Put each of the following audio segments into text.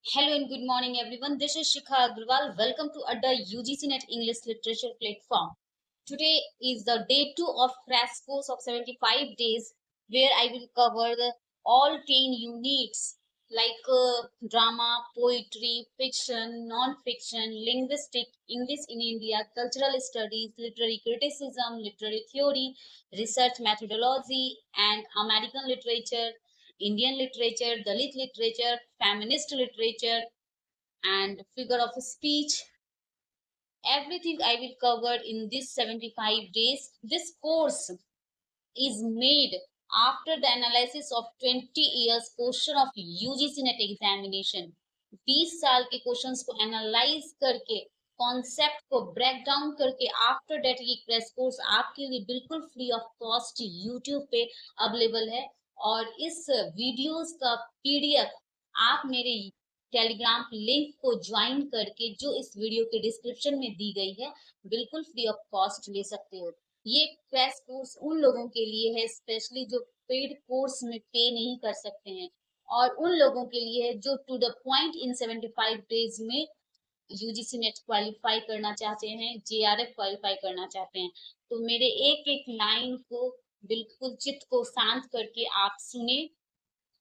Hello and good morning, everyone. This is Shikha Agrawal. Welcome to Adda UGC Net English Literature Platform. Today is the day 2 of crash course of 75 days, where I will cover all 10 units like drama, poetry, fiction, non-fiction, linguistic, English in India, cultural studies, literary criticism, literary theory, research methodology, and American literature, Indian literature, Dalit literature, feminist literature, and figure of speech. Everything I will cover in this 75 days. This course is made after the analysis of 20 years question of UGC net examination 20 साल के questions को analyse करके concept को break down करके after date ये crash course आपके लिए बिल्कुल फ्री ऑफ कॉस्ट यूट्यूब पे अवेलेबल है। और इस वीडियोस का पीडीएफ आप मेरे टेलीग्राम लिंक को ज्वाइन करके जो इस वीडियो के डिस्क्रिप्शन में दी गई है बिल्कुल फ्री ऑफ कॉस्ट ले सकते हो। ये क्रैश कोर्स उन लोगों के लिए है स्पेशली जो पेड कोर्स में पे नहीं कर सकते हैं, और उन लोगों के लिए है जो to the point in 75 days में यूजीसी नेट क्वालिफाई करना चाहते हैं, जेआरएफ क्वालिफाई करना चाहते हैं। तो मेरे एक एक लाइन को बिल्कुल चित्त को शांत करके आप सुने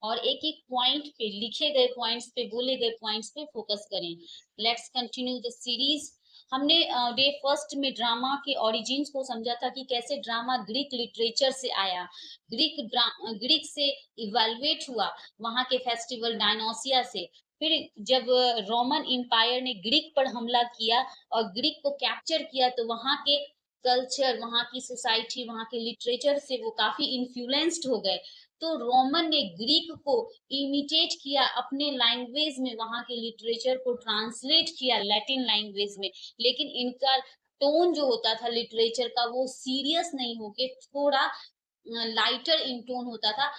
और एक एक पॉइंट पे लिखे गए पॉइंट्स पे बोले गए पॉइंट्स पे फोकस करें। Let's continue the series. हमने डे फर्स्ट में ड्रामा के ओरिजिन्स को समझा था कि कैसे ड्रामा ग्रीक लिटरेचर से आया, ग्रीक से इवेल्युएट हुआ, वहां के फेस्टिवल डायनोसिया से। फिर जब रोमन एम्पायर ने ग्रीक पर हमला किया और ग्रीक को कैप्चर किया तो वहां के कल्चर, वहां की सोसाइटी, वहां के लिटरेचर से वो काफी इन्फ्लुएंस्ड हो गए। तो रोमन ने ग्रीक को इमिटेट किया अपने लैंग्वेज में, वहां के लिटरेचर को ट्रांसलेट किया लैटिन लैंग्वेज में। लेकिन इनका टोन जो होता था लिटरेचर का वो सीरियस नहीं होके थोड़ा लाइटर इन टोन होता था,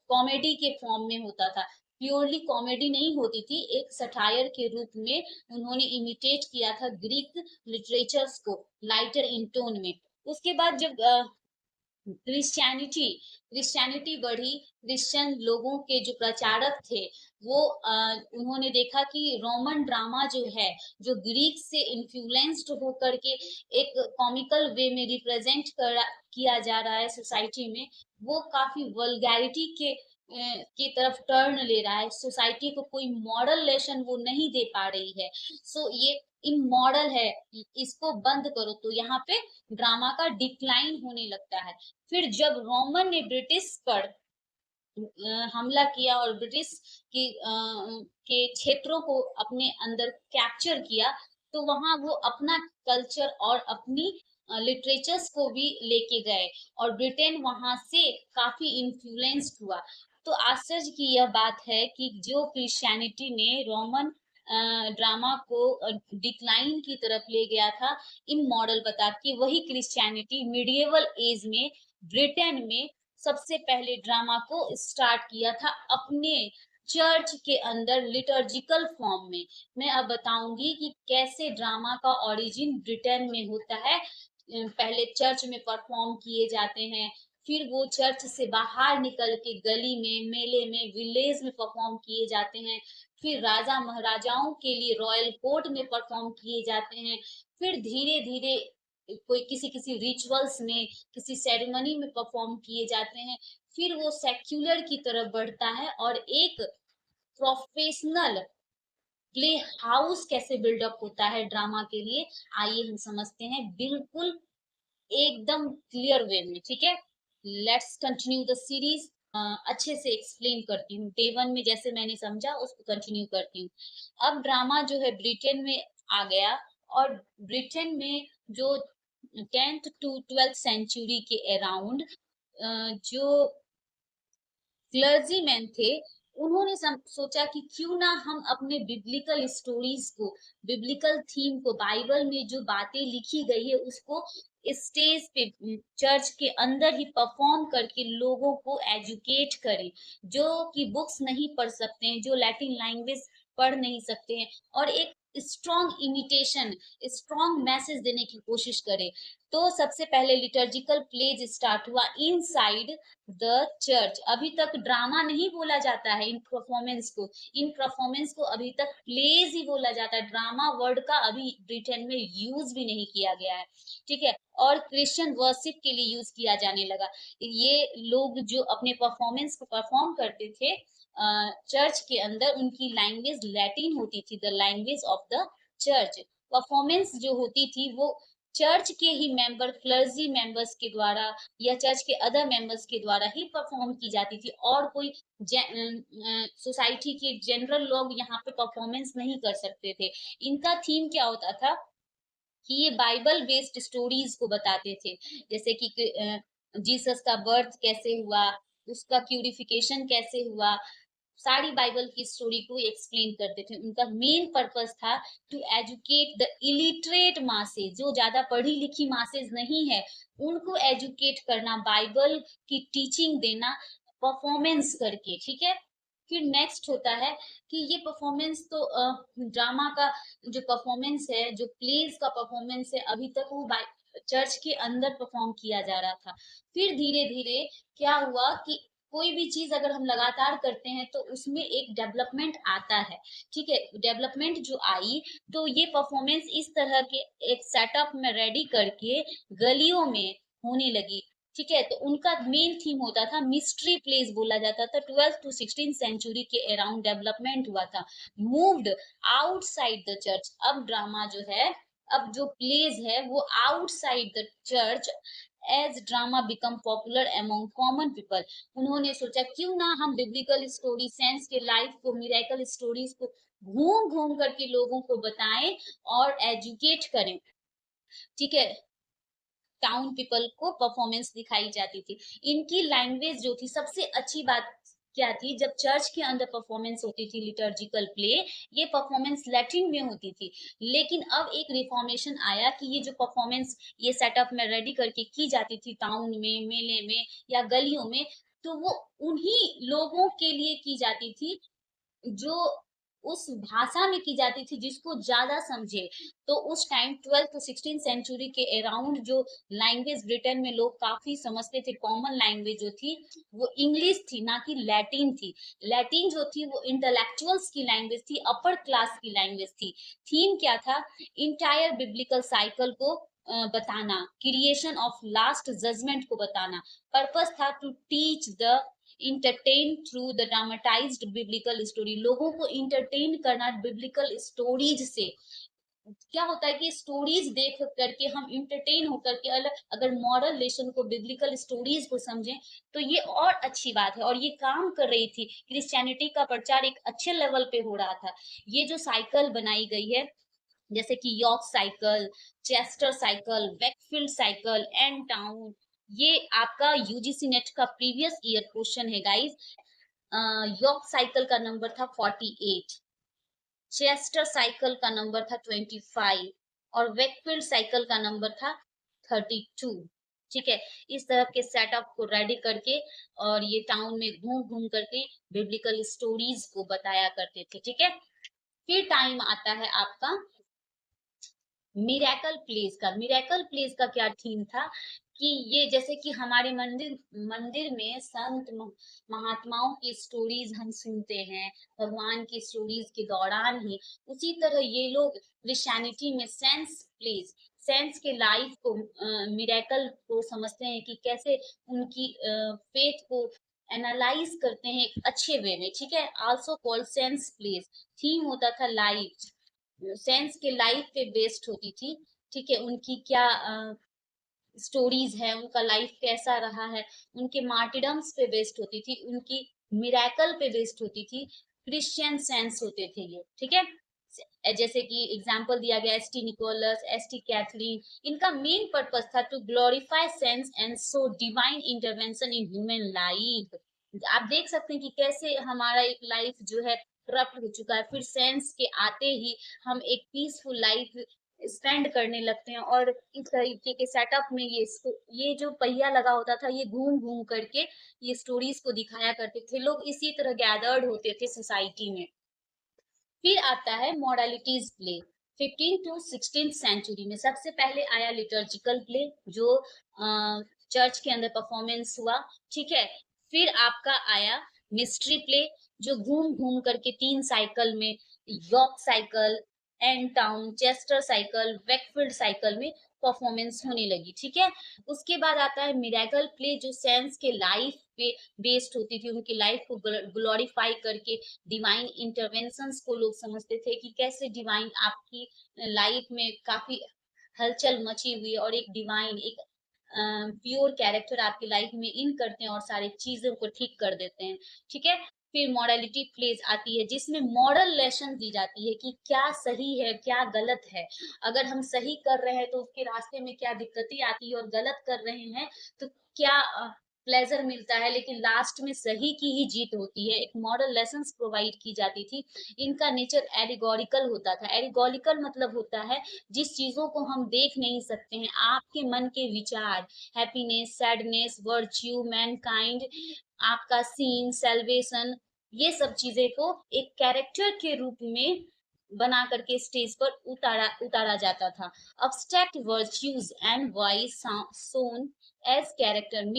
कॉमेडी के फॉर्म में होता था। प्योरली कॉमेडी नहीं होती थी, एक सटायर के रूप में उन्होंने इमिटेट किया था ग्रीक लिटरेचर्स को लाइटर इन टोन में। उसके बाद जब क्रिश्चियनिटी बढ़ी, क्रिश्चियन लोगों के जो प्रचारक थे वो उन्होंने देखा कि रोमन ड्रामा जो है, जो ग्रीक से इन्फ्लुएंस्ड होकर के एक कॉमिकल वे में रिप्रेजेंट किया जा रहा है सोसाइटी में, वो काफी वल्गैरिटी की तरफ टर्न ले रहा है। सोसाइटी को कोई मॉरल लेसन वो नहीं दे पा रही है। सो ये इमोरल है, इसको बंद करो। तो यहाँ पे ड्रामा का डिक्लाइन होने लगता है। फिर जब रोमन ने ब्रिटिश पर हमला किया और ब्रिटिश की के क्षेत्रों को अपने अंदर कैप्चर किया, तो वहां वो अपना कल्चर और अपनी लिटरेचर्स को भी लेके गए और ब्रिटेन वहां से काफी इन्फ्लुएंस्ड हुआ। तो आश्चर्य की यह बात है कि जो क्रिश्चियनिटी ने रोमन ड्रामा को डिक्लाइन की तरफ ले गया था इमोरल बता के, वही क्रिश्चियनिटी मिडिएवल एज में ब्रिटेन में सबसे पहले ड्रामा को स्टार्ट किया था अपने चर्च के अंदर लिटर्जिकल फॉर्म में। मैं अब बताऊंगी कि कैसे ड्रामा का ओरिजिन ब्रिटेन में होता है। पहले चर्च में परफॉर्म किए जाते हैं, फिर वो चर्च से बाहर निकल के गली में, मेले में, विलेज में परफॉर्म किए जाते हैं, फिर राजा महाराजाओं के लिए रॉयल कोर्ट में परफॉर्म किए जाते हैं, फिर धीरे धीरे कोई किसी किसी रिचुअल्स में, किसी सेरेमनी में परफॉर्म किए जाते हैं, फिर वो सेक्युलर की तरफ बढ़ता है और एक प्रोफेशनल प्ले हाउस कैसे बिल्डअप होता है ड्रामा के लिए, आइए हम समझते हैं बिल्कुल एकदम क्लियर वे में। ठीक है, लेट्स कंटिन्यू द सीरीज। अच्छे से एक्सप्लेन करती हूँ। डे वन में जैसे मैंने समझा उसको कंटिन्यू करती हूँ। अब ड्रामा जो है ब्रिटेन में आ गया, और ब्रिटेन में जो 10th to 12th सेंचुरी के अराउंड जो क्लर्जीमैन थे, उन्होंने सोचा कि क्यों ना हम अपने बिब्लिकल स्टोरीज को, बिब्लिकल थीम को, बाइबल में जो बातें लिखी गई है उसको स्टेज पे चर्च के अंदर ही परफॉर्म करके लोगों को एजुकेट करें, जो कि बुक्स नहीं पढ़ सकते हैं, जो लैटिन लैंग्वेज पढ़ नहीं सकते हैं, और एक स्ट्रॉन्ग इमिटेशन, स्ट्रॉन्ग मैसेज देने की कोशिश करे। तो सबसे पहले लिटर्जिकल प्लेज स्टार्ट हुआ इनसाइड द चर्च। अभी तक ड्रामा नहीं बोला जाता है इन परफॉर्मेंस को, इन परफॉर्मेंस को अभी तक प्लेज ही बोला जाता है, ड्रामा वर्ड का अभी ब्रिटेन में यूज भी नहीं किया गया है, ठीक है। और क्रिश्चियन वर्शिप के लिए यूज किया जाने लगा। ये लोग जो अपने परफॉर्मेंस को परफॉर्म करते थे चर्च के अंदर, उनकी लैंग्वेज लैटिन होती थी, the language of the church. Performance जो होती थी वो चर्च के ही मेंबर, क्लर्जी मेंबर्स के द्वारा या चर्च के अदर मेंबर्स के द्वारा ही परफॉर्म की जाती थी, और कोई सोसाइटी के जनरल लोग यहाँ पे परफॉर्मेंस नहीं कर सकते थे। इनका थीम क्या होता था कि ये बाइबल बेस्ड स्टोरीज को बताते थे, जैसे कि जीसस का बर्थ कैसे हुआ, उसका प्यूरिफिकेशन कैसे हुआ, सारी बाइबल की स्टोरी को एक्सप्लेन करते थे। उनका मेन पर्पस था to educate the illiterate masses, जो ज्यादा पढ़ी लिखी मासेज नहीं है उनको एजुकेट करना, बाइबल की टीचिंग देना परफॉर्मेंस करके, ठीक है। फिर नेक्स्ट होता है कि ये परफॉर्मेंस तो ड्रामा का जो परफॉर्मेंस है, जो प्लेज का परफॉर्मेंस है, अभी तक वो चर्च के अंदर परफॉर्म किया जा रहा था। फिर धीरे धीरे क्या हुआ कि कोई भी चीज अगर हम लगातार करते हैं तो उसमें एक डेवलपमेंट आता है, ठीक है। डेवलपमेंट जो आई तो ये परफॉर्मेंस इस तरह के एक सेटअप में रेडी करके गलियों में होने लगी, ठीक है। तो उनका मेन थीम होता था, मिस्ट्री प्लेस बोला जाता था। 12th to 16th सेंचुरी के अराउंड डेवलपमेंट हुआ था, मूव्ड आउटसाइड द चर्च। अब ड्रामा जो है, अब जो प्लेस है वो outside the church as drama become popular among common people. उन्होंने सोचा क्यों ना हम बिब्लिकल स्टोरी, सेंस के लाइफ को, मिरेकल स्टोरीज को घूम घूम करके लोगों को बताएं और एजुकेट करें, ठीक है। टाउन पीपल को परफॉर्मेंस दिखाई जाती थी। इनकी लैंग्वेज जो थी, सबसे अच्छी बात क्या थी, जब चर्च के अंदर परफॉर्मेंस होती थी लिटर्जिकल प्ले, ये परफॉर्मेंस लैटिन में होती थी। लेकिन अब एक रिफॉर्मेशन आया कि ये जो परफॉर्मेंस ये सेटअप में रेडी करके की जाती थी टाउन में, मेले में या गलियों में, तो वो उन्हीं लोगों के लिए की जाती थी जो उस भाषा में की जाती थी जिसको ज्यादा समझे। तो उस time 12th to 16th century के अराउंड जो लैंग्वेज ब्रिटेन में लोग काफी समझते थे, कॉमन लैंग्वेज जो थी वो इंग्लिश थी, ना कि लैटिन थी। लैटिन जो थी वो इंटेलेक्चुअल्स की लैंग्वेज थी, अपर क्लास की लैंग्वेज थी। थीम क्या था, इंटायर बिब्लिकल साइकिल को बताना, क्रिएशन ऑफ लास्ट जजमेंट को बताना। पर्पस था to teach the entertain through the dramatized biblical story, लोगों को इंटरटेन करना बिब्लिकल स्टोरीज से। क्या होता है कि स्टोरीज देख करके हम इंटरटेन होकर के अगर मॉरल लेसन को, बिब्लिकल स्टोरीज को समझें तो ये और अच्छी बात है। और ये काम कर रही थी, क्रिश्चियनिटी का प्रचार एक अच्छे लेवल पे हो रहा था। ये जो साइकिल बनाई गई है, जैसे कि York cycle, Chester cycle, Wakefield cycle, and town, ये आपका यूजीसी नेट का प्रीवियस ईयर क्वेश्चन है गाइस। यॉर्क साइकिल का नंबर था 48, चेस्टर साइकिल का नंबर था 25 और वेकफील्ड साइकिल का नंबर था 32, ठीक है। इस तरह के सेटअप को रेडी करके और ये टाउन में घूम घूम करके बिब्लिकल स्टोरीज को बताया करते थे, ठीक है। फिर टाइम आता है आपका मिरेकल प्लेस का। मिरेकल प्लेस का क्या थीम था कि ये जैसे कि हमारे मंदिर मंदिर में संत महात्माओं की स्टोरीज हम सुनते हैं भगवान की स्टोरीज के दौरान ही, उसी तरह ये लोग क्रिश्चियनिटी में सेंस प्लेस, सेंस के लाइफ को, मिरेकल को समझते हैं कि कैसे उनकी फेथ को एनालाइज करते हैं एक अच्छे वे में, ठीक है। Also called sense place. Theme होता था लाइफ, सेंस के लाइफ पे बेस्ड होती थी, ठीक है। उनकी क्या स्टोरीज है, उनका लाइफ कैसा रहा है, उनके मार्टिडम्स पे बेस्ड होती थी, उनकी मिरेकल पे बेस्ड होती थी, क्रिश्चियन सेंस होते थे ये, ठीक है। जैसे कि एग्जांपल दिया गया एसटी निकोलस, एसटी कैथलीन। इनका मेन पर्पस था to glorify saints and so divine intervention in human life. आप देख सकते हैं कि कैसे हमारा एक लाइफ जो है करप्ट हो चुका है, फिर सेंस के आते ही हम एक पीसफुल लाइफ स्पेंड करने लगते हैं। और इस तरीके के सेटअप में ये जो पहिया लगा होता था, ये घूम घूम करके ये स्टोरीज को दिखाया करते थे, लोग इसी तरह गैदर्ड होते थे सोसाइटी में। फिर आता है मॉडलिटीज प्ले। 15 टू 16 सेंचुरी में सबसे पहले आया लिटर्जिकल प्ले, जो चर्च के अंदर परफॉर्मेंस हुआ, ठीक है। फिर आपका आया मिस्ट्री प्ले, जो घूम घूम करके 3 साइकिल में, York cycle, and town, Chester cycle, Wakefield cycle में परफॉर्मेंस होने लगी, ठीक है। उसके बाद आता है मिरेकल प्ले, जो सेंस के लाइफ पे बेस्ड होती थी, उनकी लाइफ को ग्लोरीफाई करके डिवाइन इंटरवेंशंस को लोग समझते थे कि कैसे डिवाइन आपकी लाइफ में काफी हलचल मची हुई है और एक डिवाइन, एक प्योर कैरेक्टर आपकी लाइफ में इन करते हैं और सारी चीजों को ठीक कर देते हैं, ठीक है। फिर मॉडलिटी प्लेज आती है, जिसमें मॉरल लेसन दी जाती है कि क्या सही है क्या गलत है। अगर हम सही कर रहे हैं तो उसके रास्ते में क्या दिक्कतें आती है, और गलत कर रहे हैं तो क्या प्लेजर मिलता है, लेकिन लास्ट में सही की ही जीत होती है। एक मॉरल लेसन प्रोवाइड की जाती थी। इनका नेचर एलिगोरिकल होता था। एलिगोरिकल मतलब होता है जिस चीजों को हम देख नहीं सकते हैं, आपके मन के विचार, हैप्पीनेस, सैडनेस, वर्च्यू, मैनकाइंड, आपका सीन, सेल्वेशन, ये सब चीजें को एक कैरेक्टर के रूप में बना करके स्टेज पर उतारा जाता था। Abstract virtues and vice shown as character.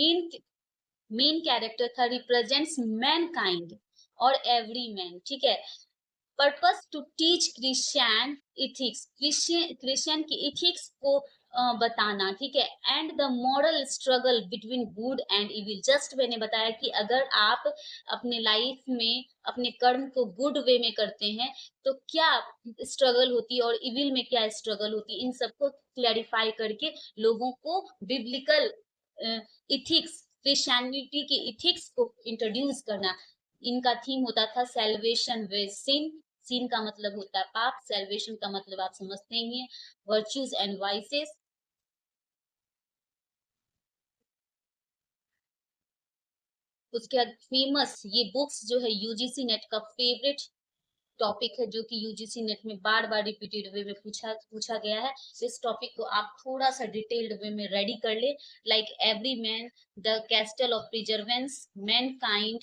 Main character था रिप्रेजेंट्स मैनकाइंड और एवरी मैन, ठीक है। Purpose to teach Christian ethics, Christian की इथिक्स को बताना, ठीक है। And the moral struggle between good and evil. Just मैंने बताया कि अगर आप अपने लाइफ में अपने कर्म को गुड वे में करते हैं तो क्या स्ट्रगल होती है और इविल में क्या स्ट्रगल होती है, इन सबको क्लैरिफाई करके लोगों को बिब्लिकल इथिक्स, क्रिश्चियनिटी की इथिक्स को इंट्रोड्यूस करना। इनका थीम होता था सेल्वेशन विद सिन। सिन का मतलब होता है पाप, सेल्वेशन का मतलब आप समझते ही हैं, वर्च्यूज एंड वाइसेस। उसके बाद फेमस ये बुक्स जो है यूजीसी नेट का फेवरेट टॉपिक है, जो कि यूजीसी नेट में बार बार रिपीटेड वे में पूछा गया है। इस टॉपिक को आप थोड़ा सा डिटेल्ड वे में रेडी कर ले। Like every man, the castle of प्रिजर्वेंस, man kind,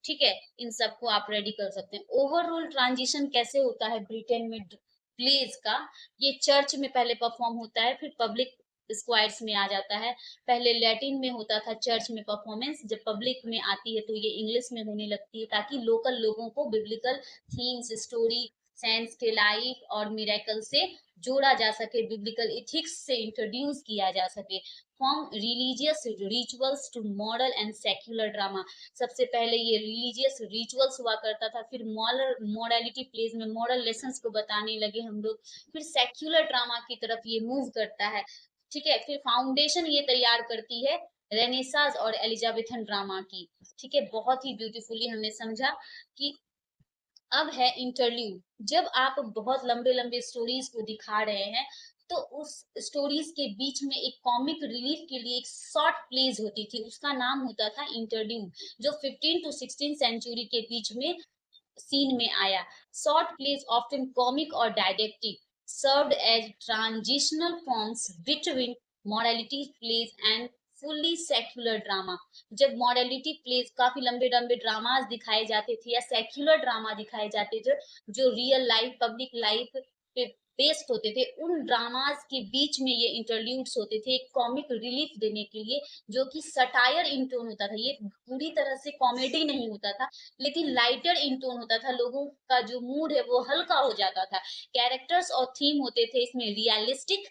ठीक है। इन सबको आप रेडी कर सकते हैं। ओवरऑल ट्रांजिशन कैसे होता है ब्रिटेन में प्लेज का, ये चर्च में पहले परफॉर्म होता है, फिर पब्लिक स्क्वायर्स में आ जाता है। पहले लैटिन में होता था चर्च में परफॉर्मेंस, जब पब्लिक में आती है तो ये इंग्लिश में होने लगती है, ताकि लोकल लोगों को बिब्लिकल थीम्स, स्टोरी, सेंस के लाइफ और मिरेकल से जोड़ा जा सके, बिब्लिकल इथिक्स से इंट्रोड्यूस किया जा सके। From religious rituals to moral and secular drama. सबसे पहले ये रिलीजियस रिचुअल्स हुआ करता था, फिर मॉरलिटी प्लेज में मॉरल लेसन्स को बताने लगे हम लोग, फिर सेक्युलर ड्रामा की तरफ ये मूव करता है, ठीक है। फिर फाउंडेशन ये तैयार करती है रेनेसास और एलिजाबेथन ड्रामा की, ठीक है। बहुत ही ब्यूटीफुली हमने समझा कि अब है इंटरल्यूड। जब आप बहुत लंबे लंबे स्टोरीज को दिखा रहे हैं तो उस स्टोरीज के बीच में एक कॉमिक रिलीफ के लिए एक शॉर्ट प्लेज होती थी, उसका नाम होता था इंटरल्यूड, जो 15 टू 16 सेंचुरी के बीच में सीन में आया। शॉर्ट प्लेज ऑफ्टन कॉमिक और didactic, served as transitional forms between morality plays and fully secular drama. जब मॉरलिटी प्लेज काफी लंबे लंबे ड्रामास दिखाए जाते थे या सेक्युलर ड्रामा दिखाए जाते थे जो रियल लाइफ पब्लिक लाइफ पे बेस्ड होते थे, उन ड्रामास के बीच में ये इंटरल्यूड्स होते थे एक कॉमिक रिलीफ देने के लिए, जो कि सटायर इन टोन होता था। ये पूरी तरह से कॉमेडी नहीं होता था, लेकिन लाइटर इन टोन होता था, लोगों का जो मूड है वो हल्का हो जाता था। कैरेक्टर्स और थीम होते थे इसमें रियलिस्टिक,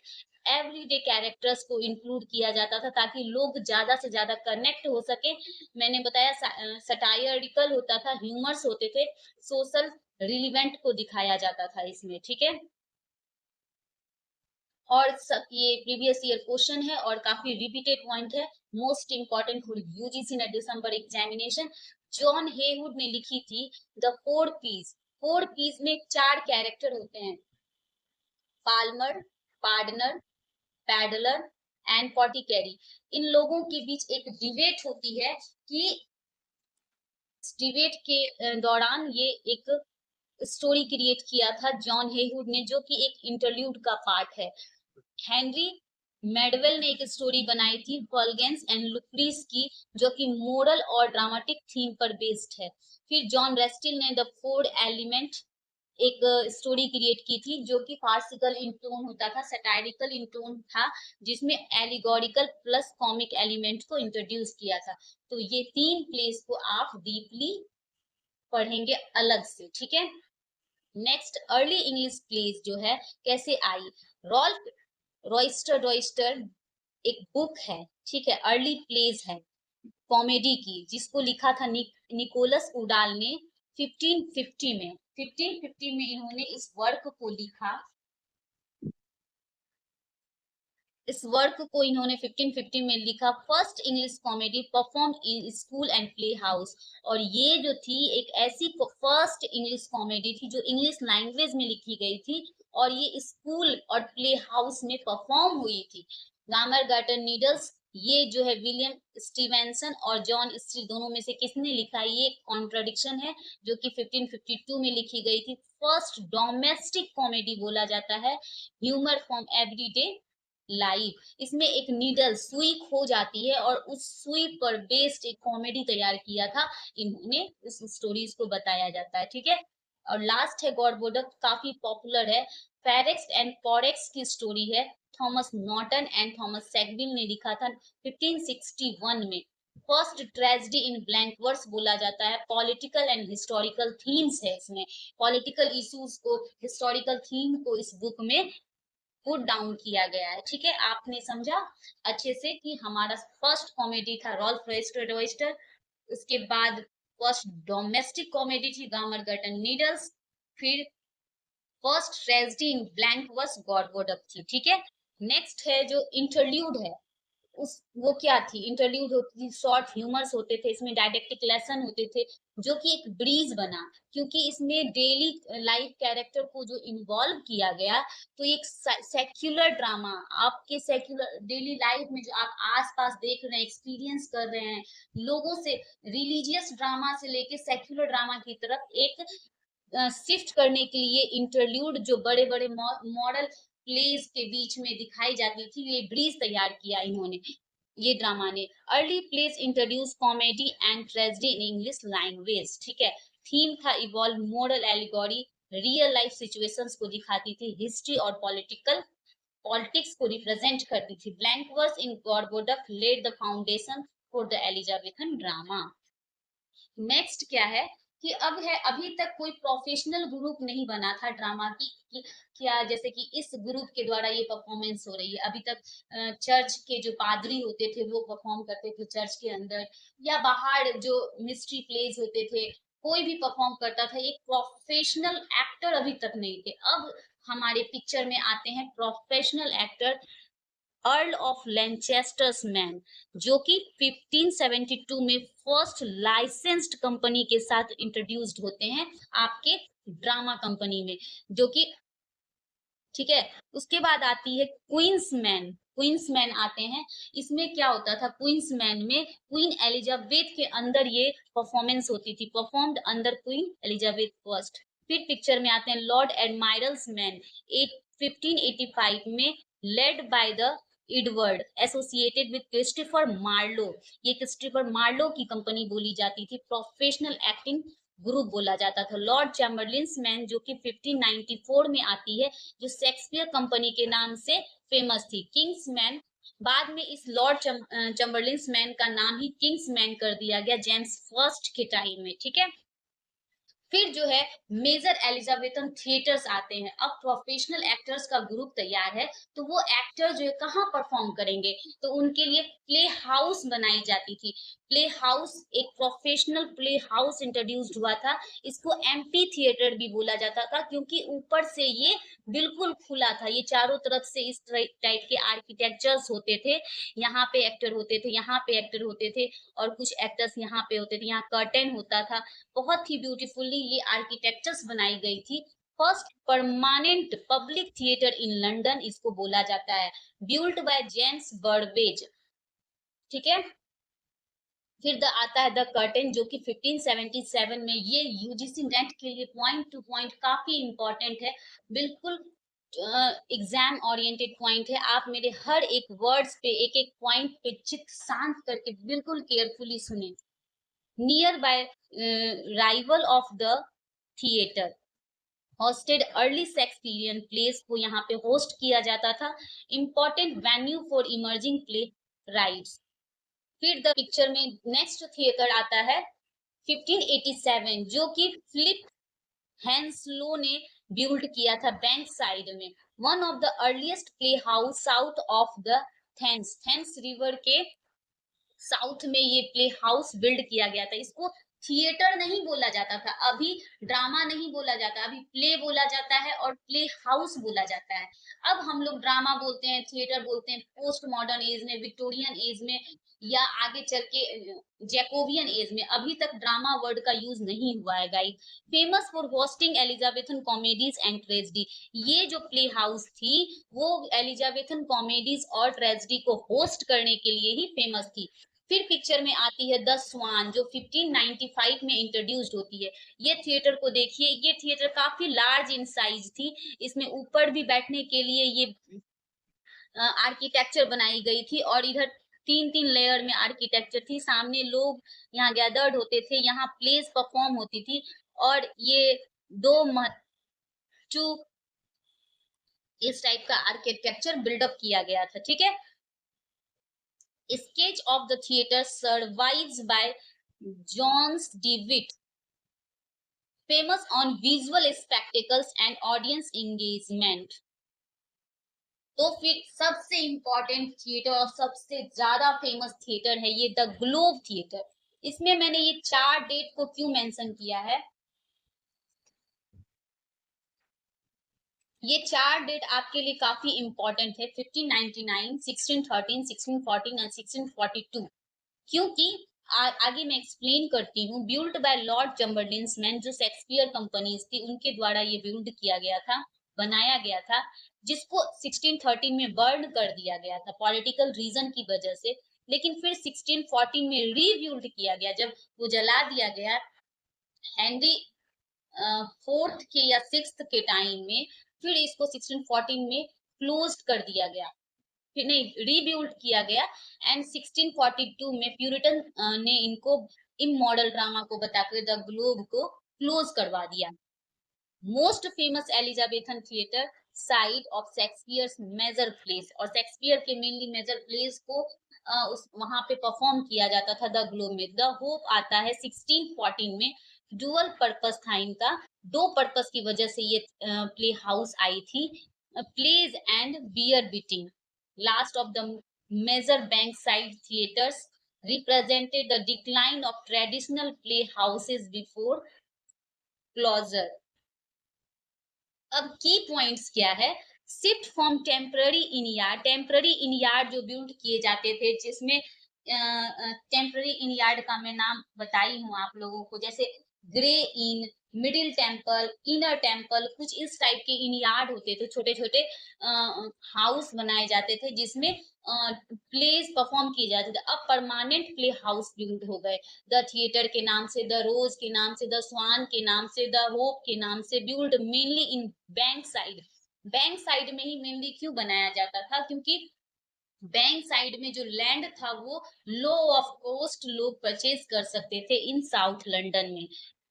एवरीडे कैरेक्टर्स को इंक्लूड किया जाता था ताकि लोग ज्यादा से ज्यादा कनेक्ट हो सके। मैंने बताया सटायरिकल होता था, ह्यूमर्स होते थे, सोशल रिलीवेंट को दिखाया जाता था इसमें, ठीक है। और सब ये प्रीवियस ईयर क्वेश्चन है और काफी रिपीटेड पॉइंट है, मोस्ट इंपॉर्टेंट फॉर यूजीसी ने दिसंबर एग्जामिनेशन। जॉन हेवुड ने लिखी थी the four Ps. Four Ps में 4 कैरेक्टर होते हैं, Palmer, Pardoner, Pedlar and Pothecary. इन लोगों के बीच एक डिबेट होती है कि डिबेट के दौरान ये एक स्टोरी क्रिएट किया था जॉन हेवुड ने, जो कि एक इंटरल्यूड का पार्ट है। हेनरी मेडवेल ने एक स्टोरी बनाई थी फॉलगेंस एंड लुक्रीस की, जो कि मोरल और ड्रामेटिक थीम पर बेस्ड है। फिर जॉन रेस्टिल ने द फोर एलिमेंट एक स्टोरी क्रिएट की थी जो कि फार्सिकल इन टोन होता था, सटायरिकल इन टोन था, जिसमें एलिगोरिकल प्लस कॉमिक एलिमेंट को इंट्रोड्यूस किया था। तो ये 3 प्लेस को आप डीपली पढ़ेंगे अलग से, ठीक है। नेक्स्ट अर्ली इंग्लिश प्लेस जो है कैसे आई। रॉल्फ रॉयस्टर रॉयस्टर एक बुक है, ठीक है, अर्ली प्लेस है कॉमेडी की, जिसको लिखा था निकोलस उडाल ने 1550 में इन्होंने इस वर्क को लिखा। इस वर्क को इन्होंने 1550 में लिखा, first English comedy perform in school and play house. और ये जो थी एक ऐसी फर्स्ट इंग्लिश कॉमेडी थी जो इंग्लिश लैंग्वेज में लिखी गई थी और ये स्कूल और प्ले हाउस में परफॉर्म हुई थी। गामर गार्टन नीडल्स, ये जो है विलियम स्टीवेंसन और जॉन स्टील दोनों में से किसने लिखा, ये कॉन्ट्रडिक्शन है, जो कि 1552 में लिखी गई थी। फर्स्ट डोमेस्टिक कॉमेडी बोला जाता है, ह्यूमर फ्रॉम एवरीडे लाइफ। इसमें एक नीडल सुई खो जाती है और उस सुई पर बेस्ड एक कॉमेडी तैयार किया था इन्होंने, इस स्टोरीज को बताया जाता है, ठीक है। और लास्ट है गॉडबोडक, काफी पॉपुलर है, फेरेक्स एंड पॉरेक्स की स्टोरी है, Thomas Norton and Thomas Sackville ने लिखा था 1561 में। First tragedy in blank verse बोला जाता है, पॉलिटिकल एंड हिस्टोरिकल थीम्स है इसमें, पॉलिटिकल इश्यूज को, हिस्टोरिकल थीम को इस बुक में पुट डाउन किया गया है, ठीक है। आपने समझा अच्छे से कि हमारा फर्स्ट कॉमेडी था रॉल्फ रॉयस्टर, उसके बाद फर्स्ट डोमेस्टिक कॉमेडी थी गामर गर्टन नीडल्स, फिर first tragedy in blank verse Gorboduc थी, ठीक है। नेक्स्ट है जो इंटरल्यूड है, उस वो क्या थी, इंटरल्यूड होती थी, शॉर्ट ह्यूमर्स होते थे इसमें, डायडेक्टिक लेसन होते थे, जो कि एक ब्रीज बना क्योंकि इसमें डेली लाइफ कैरेक्टर को जो इन्वॉल्व किया गया। तो एक सेक्युलर ड्रामा, आपके सेक्युलर डेली लाइफ में जो आप आसपास देख रहे हैं, एक्सपीरियंस कर रहे हैं लोगों से, रिलीजियस ड्रामा से लेके सेक्युलर ड्रामा की तरफ एक शिफ्ट करने के लिए इंटरल्यूड जो बड़े बड़े मॉडल प्लेस के बीच में दिखाई जाती थी, ये ब्रीज तैयार किया इन्होंने, ये ड्रामा ने। Early place introduce comedy and tragedy in English language, ठीक है। थीम था evolve moral allegory, real life situations को दिखाती थी, हिस्ट्री और पॉलिटिक्स को रिप्रेजेंट करती थी। Blank verse in Gorboduc led the foundation for the Elizabethan drama. Next क्या है कि अब है, अभी तक कोई प्रोफेशनल ग्रुप नहीं बना था ड्रामा की कि क्या जैसे कि इस ग्रुप के द्वारा ये परफॉर्मेंस हो रही है। अभी तक चर्च के जो पादरी होते थे वो परफॉर्म करते थे चर्च के अंदर, या बाहर जो मिस्ट्री प्लेज होते थे कोई भी परफॉर्म करता था, एक प्रोफेशनल एक्टर अभी तक नहीं थे। अब हमारे पिक्चर में आते हैं professional actor, earl of Lanchester's man, जो कि 1572 में फर्स्ट लाइसेंस्ड कंपनी के साथ इंट्रोड्यूस्ड होते हैं आपके ड्रामा कंपनी में, जो कि ठीक है। उसके बाद आती है क्वींस मैन, क्वींस मैन आते हैं। इसमें क्या होता था, क्वींस मैन में क्वीन एलिजाबेथ के अंदर ये परफॉर्मेंस होती थी, performed under Queen Elizabeth first. फिर पिक्चर में आते हैं लॉर्ड एडमायरल्स मैन, 1585 में, led by the Edward, associated with Christopher Marlowe. ये क्रिस्टोफर मार्लो की कंपनी बोली जाती थी, प्रोफेशनल एक्टिंग ग्रुप बोला जाता था। लॉर्ड चैम्बरलिन्स मैन जो कि 1594 में आती है, जो शेक्सपियर कंपनी के नाम से फेमस थी। किंग्स मैन, बाद में इस लॉर्ड चैम्बरलिन्स मैन का नाम ही किंग्स मैन कर दिया गया जेम्स फर्स्ट के टाइम में, ठीक है। फिर जो है मेजर एलिजाबेथन थिएटर्स आते हैं। अब प्रोफेशनल एक्टर्स का ग्रुप तैयार है तो वो एक्टर जो है कहाँ परफॉर्म करेंगे, तो उनके लिए प्ले हाउस बनाई जाती थी। प्ले हाउस, एक प्रोफेशनल प्ले हाउस इंट्रोड्यूस्ड हुआ था। इसको एम्पी थिएटर भी बोला जाता था क्योंकि ऊपर से ये बिल्कुल खुला था, ये चारों तरफ से इस टाइप के आर्किटेक्चर्स होते थे, यहाँ पे एक्टर होते थे, यहाँ पे एक्टर होते थे, और कुछ एक्टर्स यहाँ पे होते थे, यहाँ कर्टेन होता था। बहुत ही ब्यूटीफुली ये आर्किटेक्चर्स बनाई गई थी। First permanent public theatre in London इसको बोला जाता है, बिल्ट बाय जेम्स बर्बेज, ठीक है। फिर आता है द कर्टेन जो कि 1577 में, ये यूजीसी नेट के लिए पॉइंट टू पॉइंट काफी इंपॉर्टेंट है, बिल्कुल एग्जाम ओरिएंटेड पॉइंट है। आप मेरे हर एक वर्ड्स पे, एक एक पॉइंट पे चित्त शांत करके बिल्कुल केयरफुली सुने। Near by rival of the theatre, hosted early Shakespearean place को यहाँ पे होस्ट किया जाता था, important venue for emerging play rights. फिर द पिक्चर में नेक्स्ट थिएटर आता है 1587, जो कि फिलिप हेंसलो ने बिल्ड किया था बैंक साइड में। One of the earliest play house south of the Thames river के साउथ में ये प्ले हाउस बिल्ड किया गया था। इसको थिएटर नहीं बोला जाता था, अभी ड्रामा नहीं बोला जाता, अभी प्ले बोला जाता है और प्ले हाउस बोला जाता है। अब हम लोग ड्रामा बोलते हैं, थिएटर बोलते हैं पोस्ट मॉडर्न एज में, विक्टोरियन एज में, या आगे चल के जैकोबियन एज में। अभी तक ड्रामा वर्ड का यूज नहीं हुआ है guys. Famous for hosting Elizabethan comedies and tragedy. ये जो प्ले हाउस थी वो एलिजाबेथन कॉमेडीज और ट्रेजेडी को होस्ट करने के लिए ही फेमस थी। फिर पिक्चर में आती है द स्वान, जो 1595 में इंट्रोड्यूस्ड होती है। ये थिएटर को देखिए, ये थिएटर काफी लार्ज इन साइज थी। इसमें ऊपर भी बैठने के लिए ये आर्किटेक्चर बनाई गई थी और इधर तीन तीन लेयर में आर्किटेक्चर थी। सामने लोग यहाँ गैदर्ड होते थे, यहाँ प्लेस परफॉर्म होती थी और ये दो महत्व इस टाइप का आर्किटेक्चर बिल्डअप किया गया था। ठीक है, sketch of the theater survives by John DeWitt, famous on visual spectacles and audience engagement। तो फिर सबसे इंपॉर्टेंट थिएटर और सबसे ज्यादा फेमस थिएटर है ये द ग्लोब थिएटर। इसमें मैंने ये 4 डेट को क्यों मेंशन किया है, ये 4 डेट आपके लिए काफी इंपॉर्टेंट है, 1599, 1613, 1614 और 1642। क्योंकि आगे मैं एक्सप्लेन करती हूँ। बिल्ड बाय लॉर्ड चैम्बरलिन, जो शेक्सपियर कंपनीज थी उनके द्वारा ये बिल्ड किया गया था, बनाया गया था, जिसको 1613 में बर्न कर दिया गया था पॉलिटिकल रीजन की वजह से। लेकिन फिर 1614 में रीबिल्ड किया गया, जब वो जला दिया गया हेनरी फोर्थ के या सिक्स्थ के टाइम में, फिर इसको 1614 में क्लोज कर दिया गया, फिर नहीं रीबिल्ड किया गया। एंड 1642 में प्यूरिटन ने इनको इमॉडल ड्रामा को बताकर द ग्लोब को क्लोज करवा दिया। Most famous Elizabethan theatre site of Shakespeare's major plays, और शेक्सपियर के मेनली मेजर प्लेस को वहां पे परफॉर्म किया जाता था द ग्लोब में। द होप आता है 1614 में, डुअल पर्पस था इनका, 2 पर्पस की वजह से ये प्ले हाउस आई थी, plays and bear baiting. Last of the major bankside theaters represented the decline of traditional playhouses before closure। अब की पॉइंट्स क्या है, shift from temporary in yard, temporary in yard जो बिल्ड किए जाते थे, जिसमें टेम्पररी इन यार्ड का मैं नाम बताई हूँ आप लोगों को, जैसे ग्रे इन, मिडिल टेम्पल, इनर टेम्पल, कुछ इस टाइप के इन यार्ड होते थे, छोटे छोटे हाउस बनाए जाते थे जिसमें प्लेस परफॉर्म किए जाते थे। अब परमानेंट प्ले हाउस बिल्ड हो गए, द थिएटर के नाम से, द रोज के नाम से, द स्वान के नाम से, द होप के नाम से, बिल्ड मेनली इन बैंक साइड। बैंक साइड में ही मेनली क्यों बनाया जाता था, क्योंकि बैंक साइड में जो लैंड था वो लो ऑफ कॉस्ट लोग परचेज कर सकते थे इन साउथ लंदन में।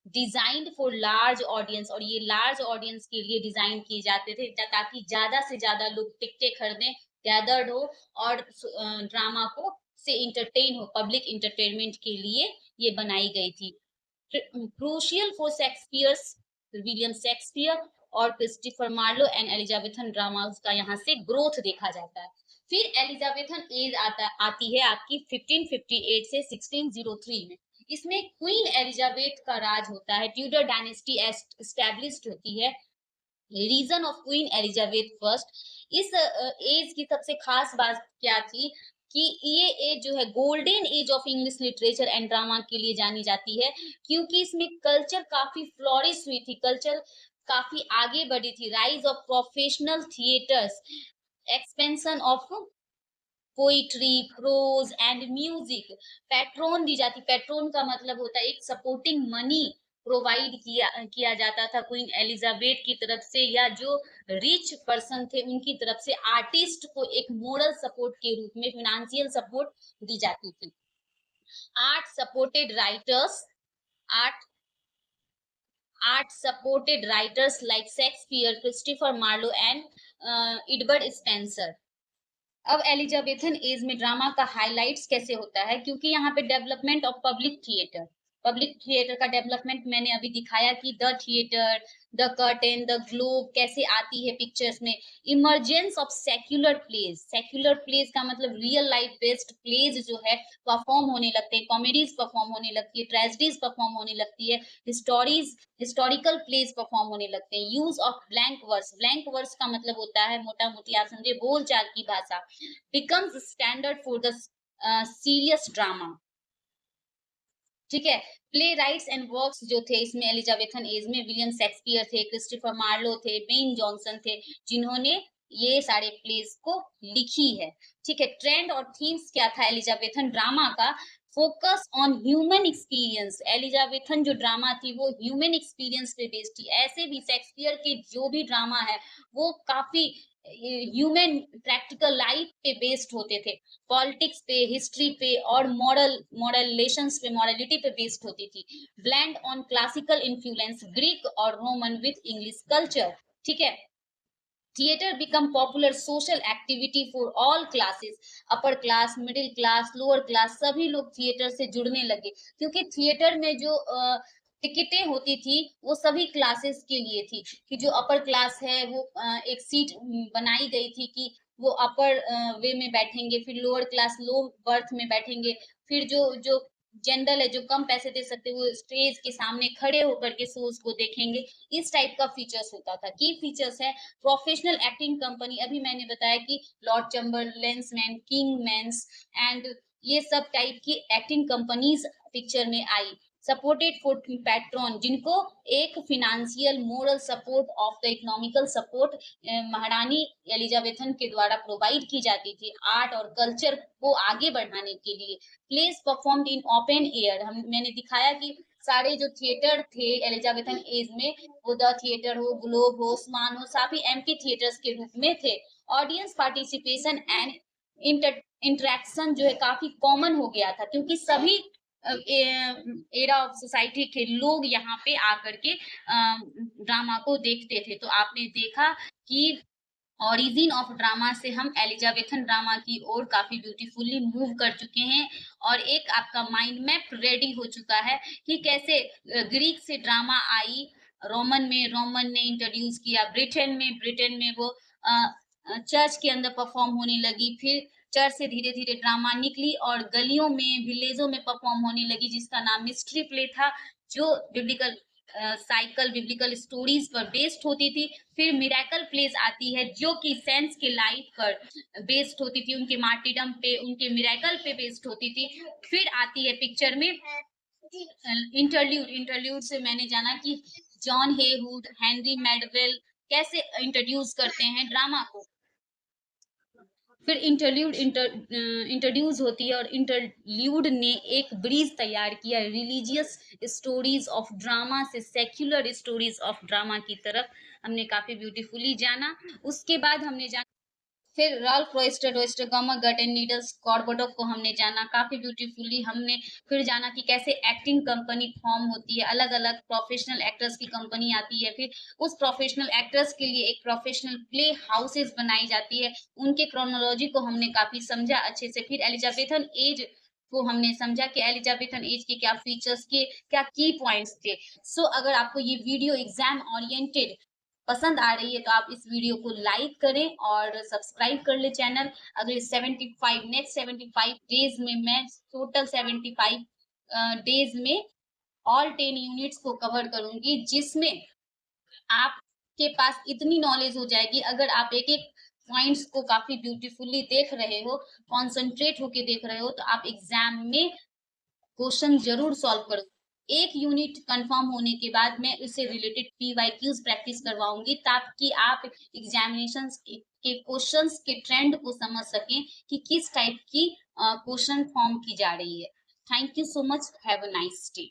डिजाइंड फॉर लार्ज ऑडियंस, और ये लार्ज ऑडियंस के लिए डिजाइन किए जाते थे ताकि ज्यादा से ज्यादा लोग टिकटें खरीदें, गैदर्ड हो और ड्रामा को से इंटरटेन हो, पब्लिक इंटरटेनमेंट के लिए ये बनाई गई थी। Crucial for Shakespeare's, William Shakespeare और Christopher Marlowe and Elizabethan dramas का यहाँ से ग्रोथ देखा जाता है। फिर एलिजाबेथन एज आती है आपकी 1558 से 1603 में। इसमें क्वीन एलिजाबेथ का राज होता है, ट्यूडर डायनेस्टी एस्टैब्लिश्ड होती है। Reign of Queen Elizabeth first, इस एज की सबसे खास बात क्या थी कि ये एज जो है golden age of English literature and drama के लिए जानी जाती है, क्योंकि इसमें कल्चर काफी फ्लोरिश हुई थी, कल्चर काफी आगे बढ़ी थी। Rise of professional theatres, expansion of poetry, prose and music, patron दी जाती, पैट्रोन का मतलब होता है एक सपोर्टिंग मनी प्रोवाइड किया जाता था क्वीन एलिजाबेथ की तरफ से, या जो रिच पर्सन थे उनकी तरफ से आर्टिस्ट को एक मोरल सपोर्ट के रूप में फिनेंशियल सपोर्ट दी जाती थी। Art supported writers, art art supported writers like Shakespeare, Christopher Marlowe and Edward Spencer. अब एलिजाबेथन एज में ड्रामा का हाइलाइट्स कैसे होता है, क्योंकि यहाँ पे डेवलपमेंट ऑफ पब्लिक थिएटर का डेवलपमेंट मैंने अभी दिखाया कि the theatre, the curtain, the globe कैसे आती है पिक्चर्स में। इमरजेंस ऑफ सेक्युलर प्लेज का मतलब रियल लाइफ बेस्ड प्लेज जो है परफॉर्म होने लगते हैं, कॉमेडीज परफॉर्म होने लगती है, ट्रेजेडीज परफॉर्म होने लगती है, हिस्टोरिकल प्लेज परफॉर्म होने लगते हैं। यूज ऑफ ब्लैंक वर्स का मतलब होता है मोटा मोटी आप समझे बोलचाल की भाषा, becomes standard for the serious drama। ठीक है, प्ले राइट्स एंड वर्क्स जो थे इसमें एलिजाबेथन एज में विलियम शेक्सपियर थे, क्रिस्टोफर मार्लो थे, बेन जॉनसन थे, जिन्होंने ये सारे प्लेस को लिखी है। ठीक है, ट्रेंड और थीम्स क्या था एलिजाबेथन ड्रामा का? Focus on human experience. Elizabethan जो ड्रामा थी वो ह्यूमन एक्सपीरियंस पे बेस्ड थी। ऐसे भी शेक्सपियर के जो भी ड्रामा है वो काफी ह्यूमन प्रैक्टिकल लाइफ पे बेस्ड होते थे, पॉलिटिक्स पे, हिस्ट्री पे और मॉरल रिलेशंस पे, मॉरलिटी पे बेस्ड होती थी। Blend on classical influence Greek और रोमन विथ इंग्लिश कल्चर। ठीक है, theatre become popular social activity for all classes, upper class, middle class, lower class, सभी लोग थिएटर से जुड़ने लगे, क्योंकि थिएटर में जो टिकटें होती थी वो सभी क्लासेस के लिए थी, कि जो अपर क्लास है वो एक सीट बनाई गई थी कि वो अपर वे में बैठेंगे, फिर लोअर क्लास लो बर्थ में बैठेंगे, फिर जो जो जनरल है जो कम पैसे दे सकते वो स्टेज के सामने खड़े होकर के शोज को देखेंगे। इस टाइप का फीचर्स होता था। की फीचर्स है प्रोफेशनल एक्टिंग कंपनी, अभी मैंने बताया कि lord chamberlain's man, king men's and ये सब टाइप की एक्टिंग कंपनीज पिक्चर में आई। सपोर्टेड फॉर पैट्रॉन, जिनको एक financial moral support of the economical support महारानी एलिजाबेथन के द्वारा प्रोवाइड की जाती थी आर्ट और कल्चर को आगे बढ़ाने के लिए। Place performed in open air, मैंने दिखाया कि सारे जो थिएटर थे एलिजाबेथन एज में, वो द थिएटर हो, ग्लोब हो, स्मान हो, सभी एम्प्टी थिएटर्स के रूप में थे। ऑडियंस पार्टिसिपेशन एंड इंटरेक्शन जो है काफी कॉमन हो गया था, क्योंकि सभी एरा ऑफ सोसाइटी के लोग यहाँ पे आकर के ड्रामा को देखते थे। तो आपने देखा कि ओरिजिन ऑफ ड्रामा से हम एलिजाबेथन ड्रामा की ओर काफी ब्यूटीफुली मूव कर चुके हैं, और एक आपका माइंड मैप रेडी हो चुका है कि कैसे ग्रीक से ड्रामा आई, रोमन ने इंट्रोड्यूस किया, ब्रिटेन में वो चर्च के अंदर परफॉर्म होने लगी, फिर चर्च से धीरे धीरे ड्रामा निकली और गलियों में, विलेजों में परफॉर्म होने लगी, जिसका नाम मिस्ट्री प्ले था, जो बिब्लिकल स्टोरीज पर बेस्ड होती थी। फिर मिरेकल प्लेस आती है जो कि सेंस के लाइफ पर बेस्ड होती थी, उनके मार्टिडम पे, उनके मिरेकल पे बेस्ड होती थी। फिर आती है पिक्चर में इंटरल्यूड से मैंने जाना कि जॉन हेवुड, हेनरी मैडवेल कैसे इंट्रोड्यूस करते हैं ड्रामा को। फिर इंट्रोड्यूस होती है और इंटरल्यूड ने एक ब्रिज तैयार किया रिलीजियस स्टोरीज ऑफ ड्रामा से सेक्युलर स्टोरीज ऑफ ड्रामा की तरफ, हमने काफी ब्यूटीफुली जाना। उसके बाद हमने जाना फिर राल्फ रोइस्टर गॉमर गट एंड नीडल्स कॉर्बोडोक को हमने जाना काफी ब्यूटीफुली। हमने फिर जाना कि कैसे एक्टिंग कंपनी फॉर्म होती है, अलग अलग प्रोफेशनल एक्टर्स की कंपनी आती है, फिर उस प्रोफेशनल एक्टर्स के लिए एक प्रोफेशनल प्ले हाउसेस बनाई जाती है, उनके क्रोनोलॉजी को हमने काफी समझा अच्छे से। फिर एलिजाबेथन एज को हमने समझा कि एलिजाबेथन एज के क्या फीचर्स के क्या की पॉइंट्स थे। सो अगर आपको ये वीडियो एग्जाम ओरिएंटेड पसंद आ रही है तो आप इस वीडियो को लाइक करें और सब्सक्राइब कर ले चैनल। अगले नेक्स्ट 75 डेज में मैं टोटल 75 डेज में ऑल 10 यूनिट्स को कवर करूंगी, जिसमें आपके पास इतनी नॉलेज हो जाएगी, अगर आप एक एक पॉइंट्स को काफी ब्यूटीफुली देख रहे हो, कॉन्सेंट्रेट होके देख रहे हो, तो आप एग्जाम में क्वेश्चन जरूर सॉल्व करो। एक यूनिट कंफर्म होने के बाद मैं उससे रिलेटेड PYQs प्रैक्टिस करवाऊंगी, ताकि आप एग्जामिनेशन के क्वेश्चंस के ट्रेंड को समझ सकें कि किस टाइप की क्वेश्चन फॉर्म की जा रही है। Thank you so much, have a nice day.